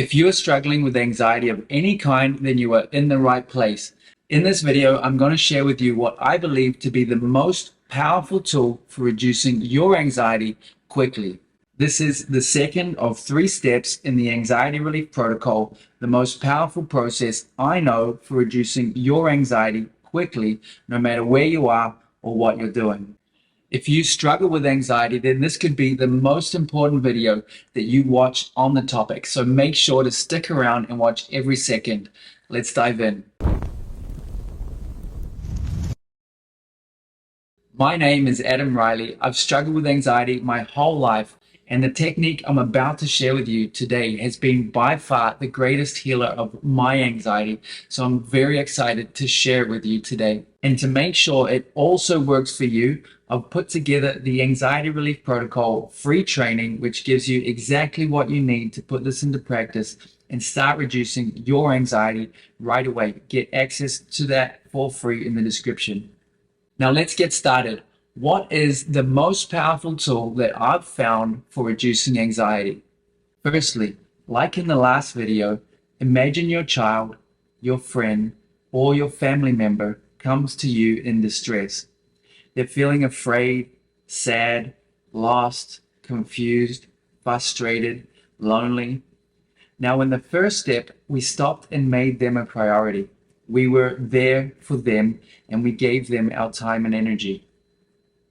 If you are struggling with anxiety of any kind, then you are in the right place. In this video, I'm going to share with you what I believe to be the most powerful tool for reducing your anxiety quickly. This is the second of 3 steps in the anxiety relief protocol, the most powerful process I know for reducing your anxiety quickly, no matter where you are or what you're doing. If you struggle with anxiety, then this could be the most important video that you watch on the topic. So make sure to stick around and watch every second. Let's dive in. My name is Adam Riley. I've struggled with anxiety my whole life, and the technique I'm about to share with you today has been by far the greatest healer of my anxiety. So I'm very excited to share it with you today. And to make sure it also works for you, I've put together the Anxiety Relief Protocol free training, which gives you exactly what you need to put this into practice and start reducing your anxiety right away. Get access to that for free in the description. Now let's get started. What is the most powerful tool that I've found for reducing anxiety? Firstly, like in the last video, imagine your child, your friend, or your family member comes to you in distress. They're feeling afraid, sad, lost, confused, frustrated, lonely. Now, in the first step, we stopped and made them a priority. We were there for them and we gave them our time and energy.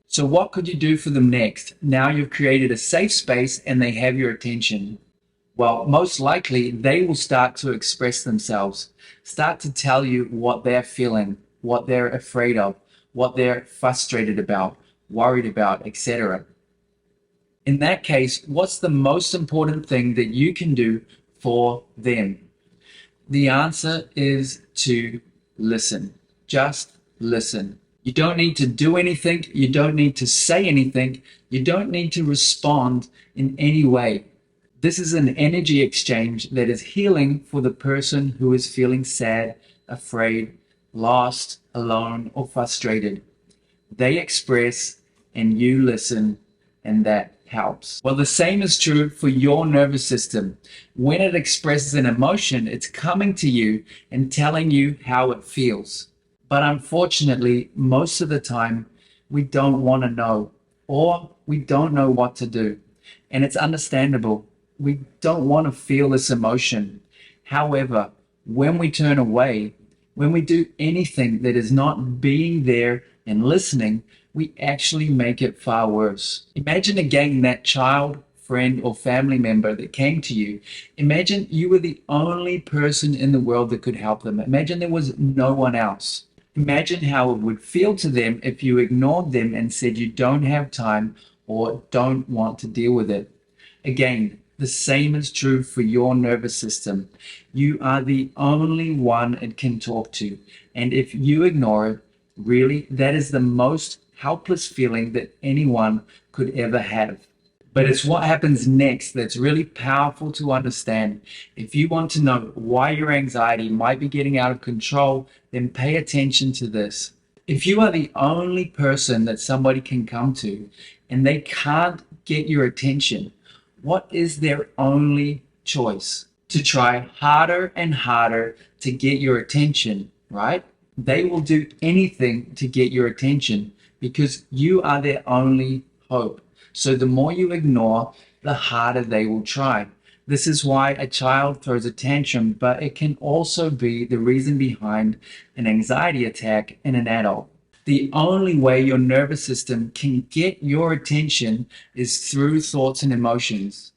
So what could you do for them next? Now you've created a safe space and they have your attention. Well, most likely they will start to express themselves, start to tell you what they're feeling, what they're afraid of, what they're frustrated about, worried about, etc. In that case, what's the most important thing that you can do for them? The answer is to listen. Just listen. You don't need to do anything. You don't need to say anything. You don't need to respond in any way. This is an energy exchange that is healing for the person who is feeling sad, afraid, lost, alone, or frustrated. They express and you listen, and that helps. Well, the same is true for your nervous system. When it expresses an emotion, it's coming to you and telling you how it feels. But unfortunately, most of the time, we don't want to know, or we don't know what to do. And it's understandable. We don't want to feel this emotion. However, when we turn away, when we do anything that is not being there and listening, we actually make it far worse. Imagine again that child, friend, or family member that came to you. Imagine you were the only person in the world that could help them. Imagine there was no one else. Imagine how it would feel to them if you ignored them and said you don't have time or don't want to deal with it. Again, the same is true for your nervous system. You are the only one it can talk to. And if you ignore it, really, that is the most helpless feeling that anyone could ever have. But it's what happens next that's really powerful to understand. If you want to know why your anxiety might be getting out of control, then pay attention to this. If you are the only person that somebody can come to and they can't get your attention, what is their only choice? To try harder and harder to get your attention, right? They will do anything to get your attention because you are their only hope. So the more you ignore, the harder they will try. This is why a child throws a tantrum, but it can also be the reason behind an anxiety attack in an adult. The only way your nervous system can get your attention is through thoughts and emotions.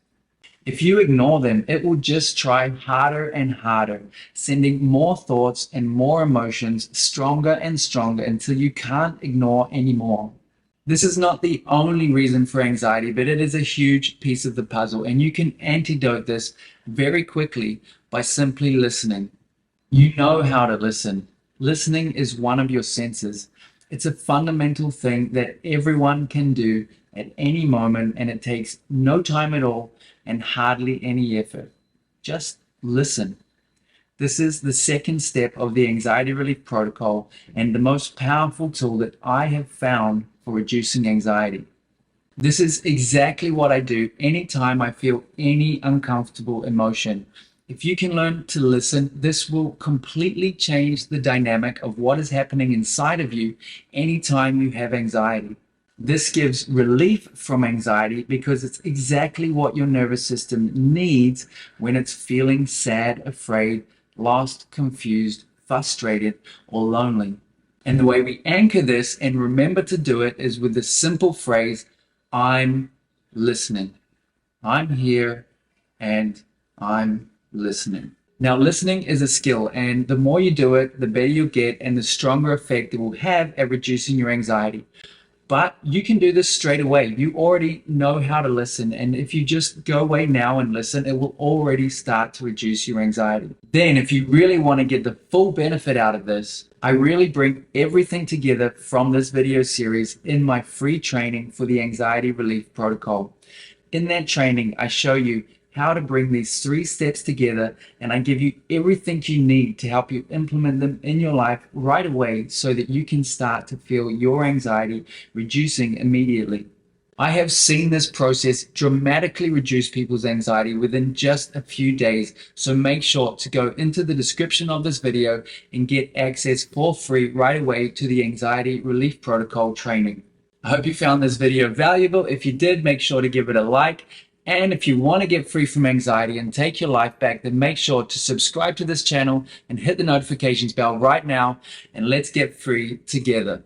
If you ignore them, it will just try harder and harder, sending more thoughts and more emotions stronger and stronger until you can't ignore anymore. This is not the only reason for anxiety, but it is a huge piece of the puzzle, and you can antidote this very quickly by simply listening. You know how to listen. Listening is one of your senses. It's a fundamental thing that everyone can do at any moment, and it takes no time at all and hardly any effort. Just listen. This is the second step of the anxiety relief protocol and the most powerful tool that I have found for reducing anxiety. This is exactly what I do anytime I feel any uncomfortable emotion. If you can learn to listen, this will completely change the dynamic of what is happening inside of you anytime you have anxiety. This gives relief from anxiety because it's exactly what your nervous system needs when it's feeling sad, afraid, lost, confused, frustrated, or lonely. And the way we anchor this and remember to do it is with the simple phrase, I'm listening. I'm here and I'm listening. Now, listening is a skill, and the more you do it, the better you'll get and the stronger effect it will have at reducing your anxiety. But you can do this straight away. You already know how to listen. And if you just go away now and listen, it will already start to reduce your anxiety. Then, if you really want to get the full benefit out of this, I really bring everything together from this video series in my free training for the Anxiety Relief Protocol. In that training, I show you how to bring these 3 steps together, and I give you everything you need to help you implement them in your life right away so that you can start to feel your anxiety reducing immediately. I have seen this process dramatically reduce people's anxiety within just a few days, so make sure to go into the description of this video and get access for free right away to the Anxiety Relief Protocol training. I hope you found this video valuable. If you did, make sure to give it a like. And if you want to get free from anxiety and take your life back, then make sure to subscribe to this channel and hit the notifications bell right now, and let's get free together.